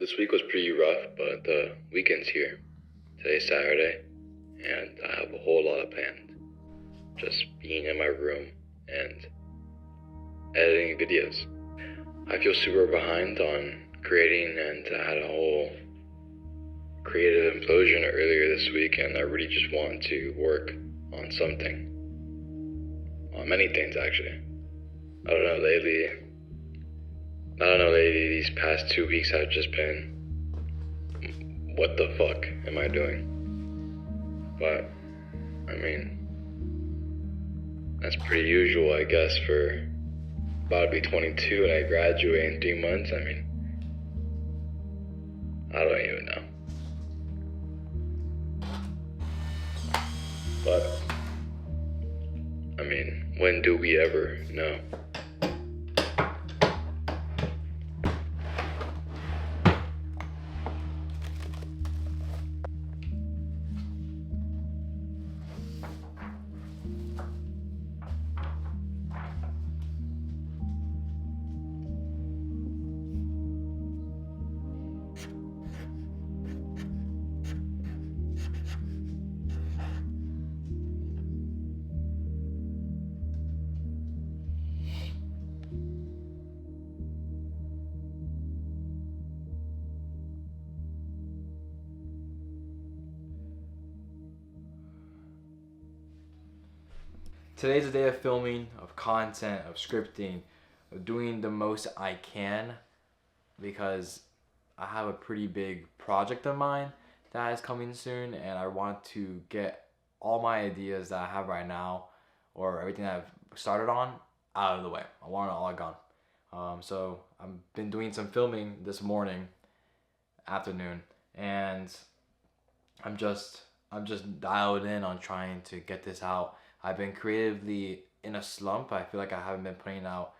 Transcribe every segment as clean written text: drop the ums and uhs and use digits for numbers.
This week was pretty rough, but the weekend's here. Today's Saturday, and I have a whole lot planned. Just being in my room and editing videos. I feel super behind on creating, and I had a whole creative implosion earlier this week, and I really just want to work on something. On many things, actually. I don't know, lately, these past 2 weeks have just been, what the fuck am I doing? But, I mean, that's pretty usual, I guess, for about to be 22 and I graduate in 3 months. I mean, I don't even know. But, I mean, when do we ever know? Today's a day of filming, of content, of scripting, of doing the most I can because I have a pretty big project of mine that is coming soon, and I want to get all my ideas that I have right now or everything that I've started on out of the way. I want it all gone. So I've been doing some filming this morning, afternoon, and I'm just dialed in on trying to get this out. I've been creatively in a slump. I feel like I haven't been putting out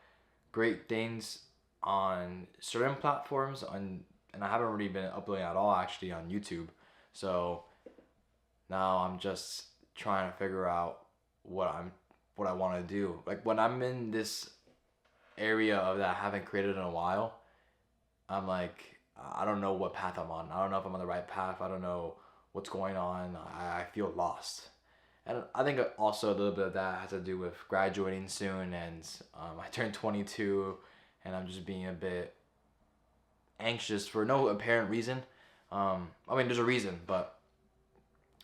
great things on certain platforms and I haven't really been uploading at all actually on YouTube. So now I'm just trying to figure out what I want to do. Like when I'm in this area of that I haven't created in a while, I'm like, I don't know what path I'm on. I don't know if I'm on the right path. I don't know what's going on. I feel lost. And I think also a little bit of that has to do with graduating soon, and I turned 22, and I'm just being a bit anxious for no apparent reason. I mean, there's a reason, but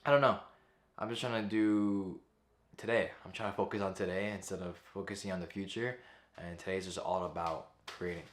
I don't know. I'm just trying to do today. I'm trying to focus on today instead of focusing on the future, and today's just all about creating.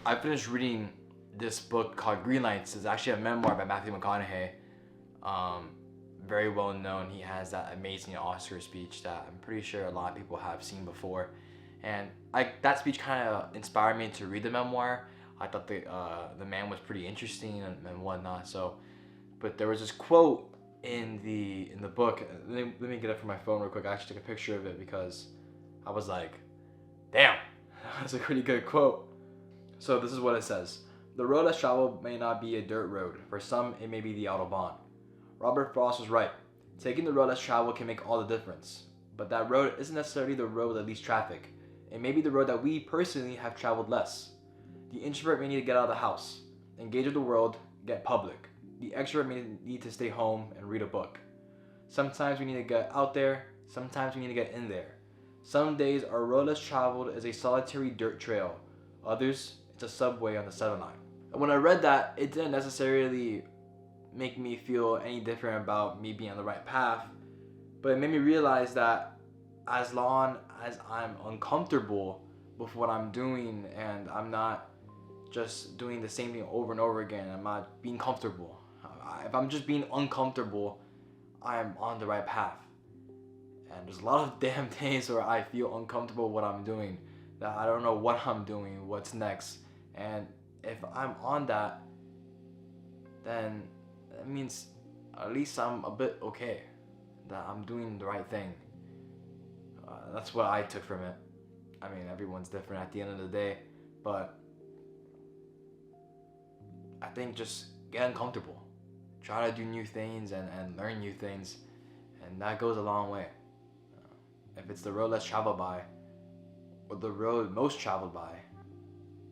I finished reading this book called Green Lights. It's actually a memoir by Matthew McConaughey. Very well known. He has that amazing Oscar speech that I'm pretty sure a lot of people have seen before. And that speech kind of inspired me to read the memoir. I thought the man was pretty interesting and whatnot. So, but there was this quote in the book. Let me get it from my phone real quick. I actually took a picture of it because I was like, damn, that's a pretty good quote. So this is what it says. The road less traveled may not be a dirt road. For some, it may be the Autobahn. Robert Frost was right. Taking the road less traveled can make all the difference. But that road isn't necessarily the road that least traffic. It may be the road that we personally have traveled less. The introvert may need to get out of the house, engage with the world, get public. The extrovert may need to stay home and read a book. Sometimes we need to get out there, sometimes we need to get in there. Some days our road less traveled is a solitary dirt trail. Others, it's a subway on the 7 line. And when I read that, it didn't necessarily make me feel any different about me being on the right path, but it made me realize that as long as I'm uncomfortable with what I'm doing and I'm not just doing the same thing over and over again, I'm not being comfortable. If I'm just being uncomfortable, I'm on the right path. And there's a lot of damn days where I feel uncomfortable with what I'm doing. that I don't know what I'm doing, what's next. And if I'm on that, then that means at least I'm a bit okay, that I'm doing the right thing. That's what I took from it. I mean, everyone's different at the end of the day, but I think just get uncomfortable. Try to do new things and learn new things, and that goes a long way. If it's the road less traveled by, or the road most traveled by,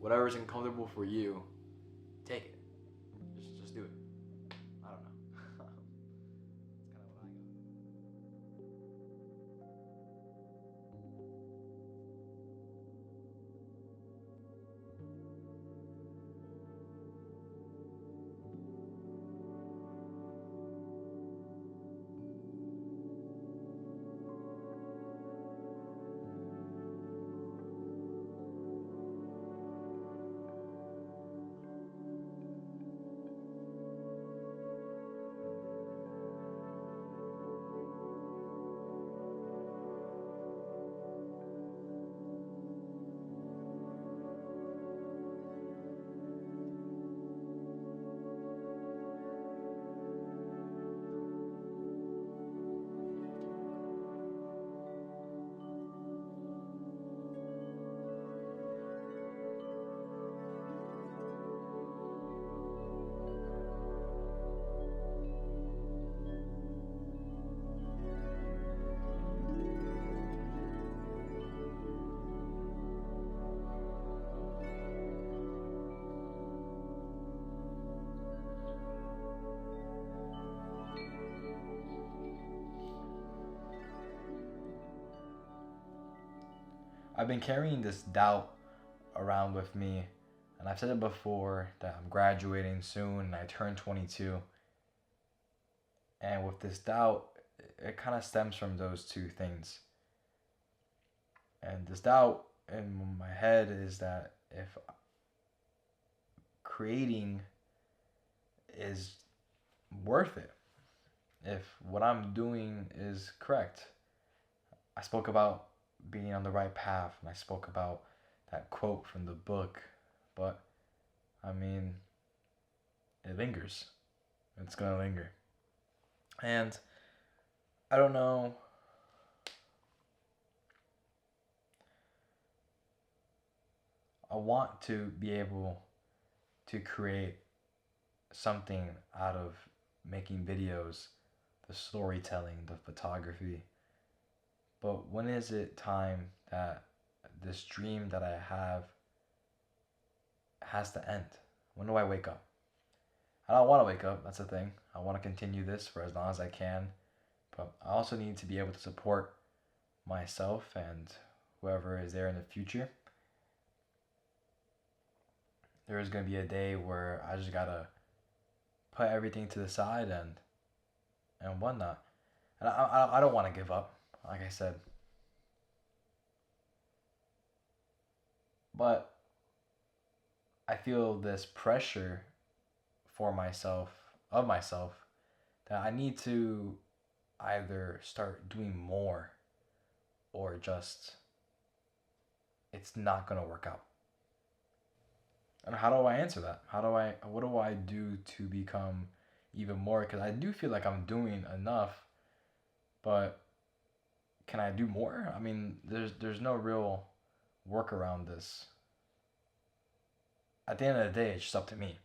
whatever is uncomfortable for you, take it. Just do it. I don't know. That's kind of what I got. I've been carrying this doubt around with me, and I've said it before that I'm graduating soon and I turn 22. And with this doubt, it kind of stems from those two things. And this doubt in my head is that if creating is worth it, if what I'm doing is correct. I spoke about being on the right path, and I spoke about that quote from the book, but I mean, it lingers. It's gonna linger. And I don't know. I want to be able to create something out of making videos, the storytelling, the photography. But when is it time that this dream that I have has to end? When do I wake up? I don't want to wake up, that's the thing. I want to continue this for as long as I can. But I also need to be able to support myself and whoever is there in the future. There is going to be a day where I just gotta put everything to the side and whatnot. And I don't want to give up, like I said. But I feel this pressure for myself, of myself, that I need to either start doing more or just it's not going to work out. And how do I answer that? What do I do to become even more? Because I do feel like I'm doing enough, but can I do more? I mean, there's no real work around this. At the end of the day, it's just up to me.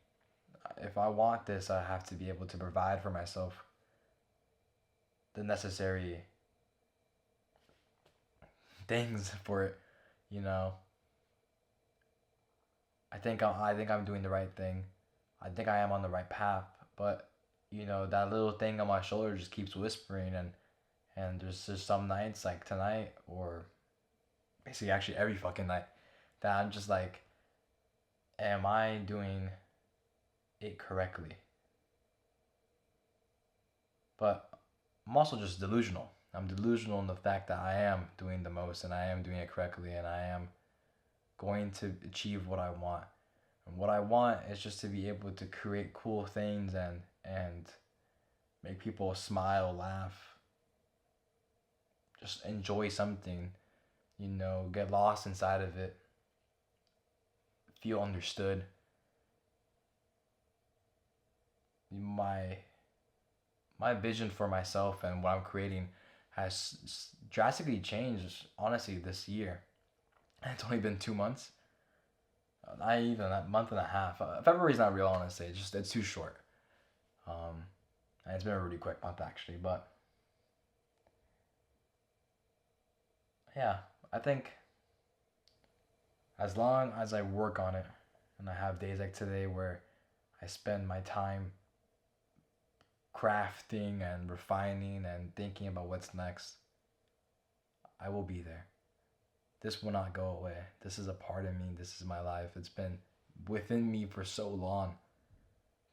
If I want this, I have to be able to provide for myself the necessary things for it, you know. I think I'm doing the right thing. I think I am on the right path, but you know, that little thing on my shoulder just keeps whispering, and there's just some nights like tonight, or basically actually every fucking night, that I'm just like, am I doing it correctly? But I'm also just delusional. I'm delusional in the fact that I am doing the most and I am doing it correctly and I am going to achieve what I want. And what I want is just to be able to create cool things and make people smile, laugh, just enjoy something get lost inside of it, feel understood. My my vision for myself and what I'm creating has drastically changed, honestly, this year. It's only been 2 months. Not even a month and a half. February's not real, honestly. It's too short. And it's been a really quick month actually, but yeah, I think as long as I work on it, and I have days like today where I spend my time crafting and refining and thinking about what's next, I will be there. This will not go away. This is a part of me. This is my life. It's been within me for so long.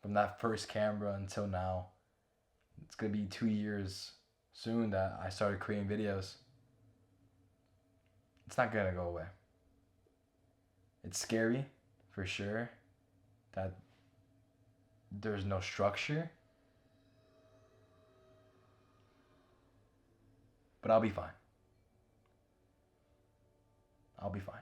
From that first camera until now. It's going to be 2 years soon that I started creating videos. It's not going to go away. It's scary, for sure, that there's no structure. But I'll be fine. I'll be fine.